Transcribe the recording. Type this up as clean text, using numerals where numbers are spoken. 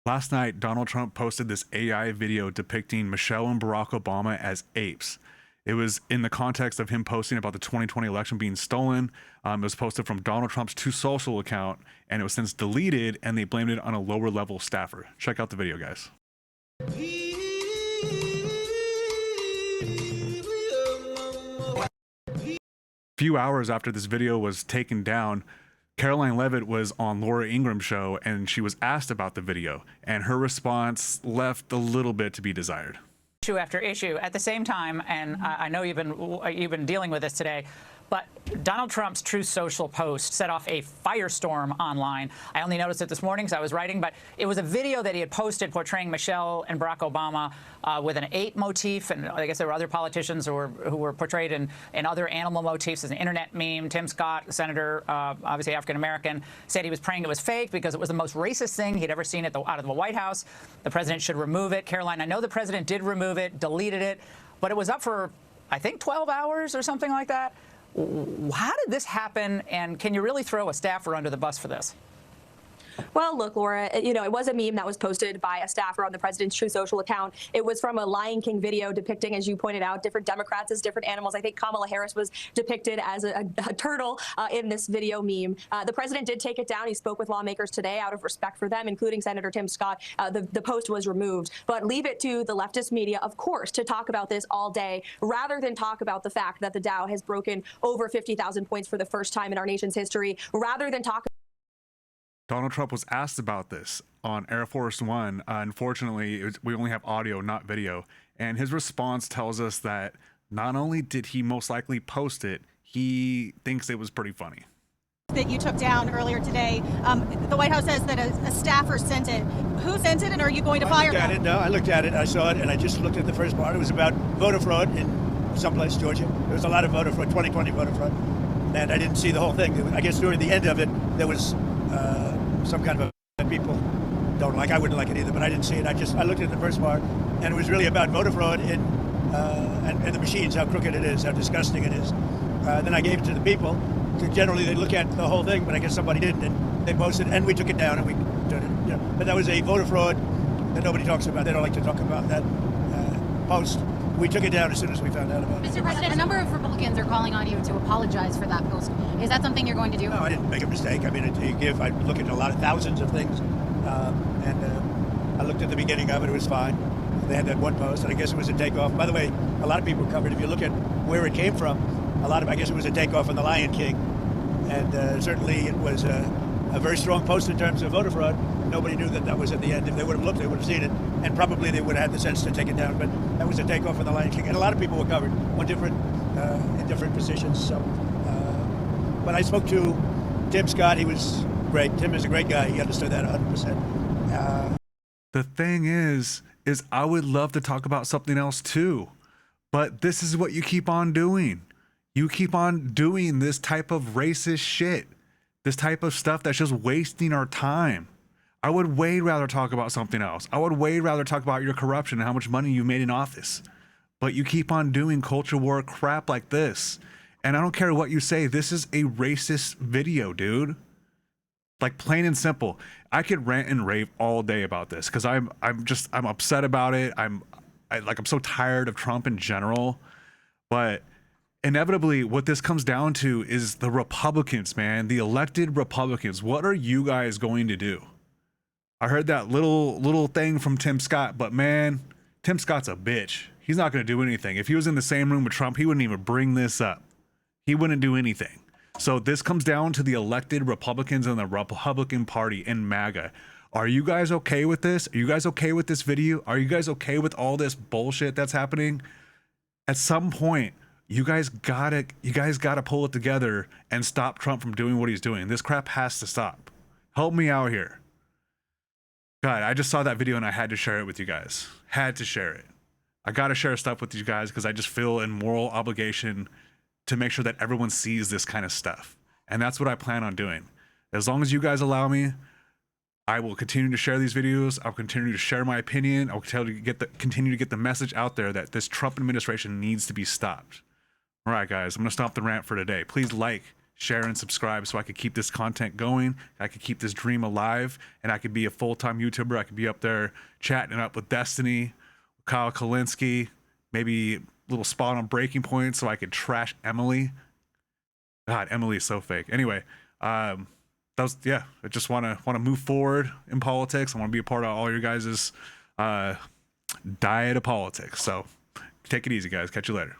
Last night, Donald Trump posted this AI video depicting Michelle and Barack Obama as apes. It was in the context of him posting about the 2020 election being stolen. It was posted from Donald Trump's Truth Social account, and it was since deleted, and they blamed it on a lower level staffer. Check out the video, guys. A few hours after this video was taken down, Caroline Leavitt was on Laura Ingram's show, and she was asked about the video, and her response left a little bit to be desired. Issue after issue. At the same time, and I know you've been dealing with this today, but Donald Trump's Truth Social post set off a firestorm online. I only noticed it this morning because I was writing, but it was a video that he had posted portraying Michelle and Barack Obama with an ape motif, and I guess there were other politicians who were portrayed in other animal motifs as an internet meme. Tim Scott, the senator, obviously African-American, said he was praying it was fake because it was the most racist thing he'd ever seen out of the White House. The president should remove it. Caroline, I know the president did remove it, deleted it, but it was up for, I think, 12 hours or something like that. How did this happen, and can you really throw a staffer under the bus for this? Well, look, Laura, it was a meme that was posted by a staffer on the president's Truth Social account. It was from a Lion King video depicting, as you pointed out, different Democrats as different animals. I think Kamala Harris was depicted as a turtle in this video meme. The president did take it down. He spoke with lawmakers today out of respect for them, including Senator Tim Scott. The post was removed. But leave it to the leftist media, of course, to talk about this all day, rather than talk about the fact that the Dow has broken over 50,000 points for the first time in our nation's history, rather than talk. Donald Trump was asked about this on Air Force One. Unfortunately, we only have audio, not video. And his response tells us that not only did he most likely post it, he thinks it was pretty funny. That you took down earlier today. The White House says that a staffer sent it. Who sent it, and are you going to fire them? No, I looked at it. I saw it, and I just looked at the first part. It was about voter fraud in someplace, Georgia. There was a lot of voter fraud, 2020 voter fraud. And I didn't see the whole thing. I guess during the end of it, there was some kind of that people don't like. I wouldn't like it either, but I didn't see it. I looked at the first part, and it was really about voter fraud and the machines, how crooked it is, how disgusting it is. Then I gave it to the people. Generally, they look at the whole thing, but I guess somebody didn't, and they posted, and we took it down, and we did it. But that was a voter fraud that nobody talks about. They don't like to talk about that post. We took it down as soon as we found out about it. Mr. President, a number of Republicans are calling on you to apologize for that post. Is that something you're going to do? No, I didn't make a mistake. I mean, I look at a lot of thousands of things, and I looked at the beginning of it. It was fine. They had that one post, and I guess it was a takeoff. By the way, a lot of people covered. If you look at where it came from, I guess it was a takeoff on the Lion King, and certainly it was a very strong post in terms of voter fraud. Nobody knew that was at the end. If they would have looked, they would have seen it, and probably they would have had the sense to take it down. But that was a takeoff on the Lion King, and a lot of people were covered on in different positions. So, but I spoke to Tim Scott. He was great. Tim is a great guy. He understood that 100%. The thing is I would love to talk about something else too, but this is what you keep on doing. You keep on doing this type of racist shit, this type of stuff that's just wasting our time. I would way rather talk about something else. I would way rather talk about your corruption and how much money you made in office. But you keep on doing culture war crap like this. And I don't care what you say. This is a racist video, dude. Like, plain and simple. I could rant and rave all day about this because I'm upset about it. I'm so tired of Trump in general. But inevitably, what this comes down to is the Republicans, man, the elected Republicans. What are you guys going to do? I heard that little thing from Tim Scott, but man, Tim Scott's a bitch. He's not going to do anything. If he was in the same room with Trump, he wouldn't even bring this up. He wouldn't do anything. So this comes down to the elected Republicans and the Republican Party and MAGA. Are you guys okay with this? Are you guys okay with this video? Are you guys okay with all this bullshit that's happening? At some point, you guys gotta pull it together and stop Trump from doing what he's doing. This crap has to stop. Help me out here. God, I just saw that video and I had to share it with you guys. Had to share it. I got to share stuff with you guys because I just feel a moral obligation to make sure that everyone sees this kind of stuff. And that's what I plan on doing. As long as you guys allow me, I will continue to share these videos. I'll continue to share my opinion. I'll continue to get the message out there that this Trump administration needs to be stopped. All right, guys, I'm going to stop the rant for today. Please like, share, and subscribe so I could keep this content going. I could keep this dream alive, and I could be a full-time YouTuber. I could be up there chatting it up with Destiny, Kyle Kalinske, maybe a little spot on Breaking Point so I could trash Emily. God, Emily is so fake. Anyway, I just want to move forward in politics. I want to be a part of all your guys' diet of politics. So take it easy, guys. Catch you later.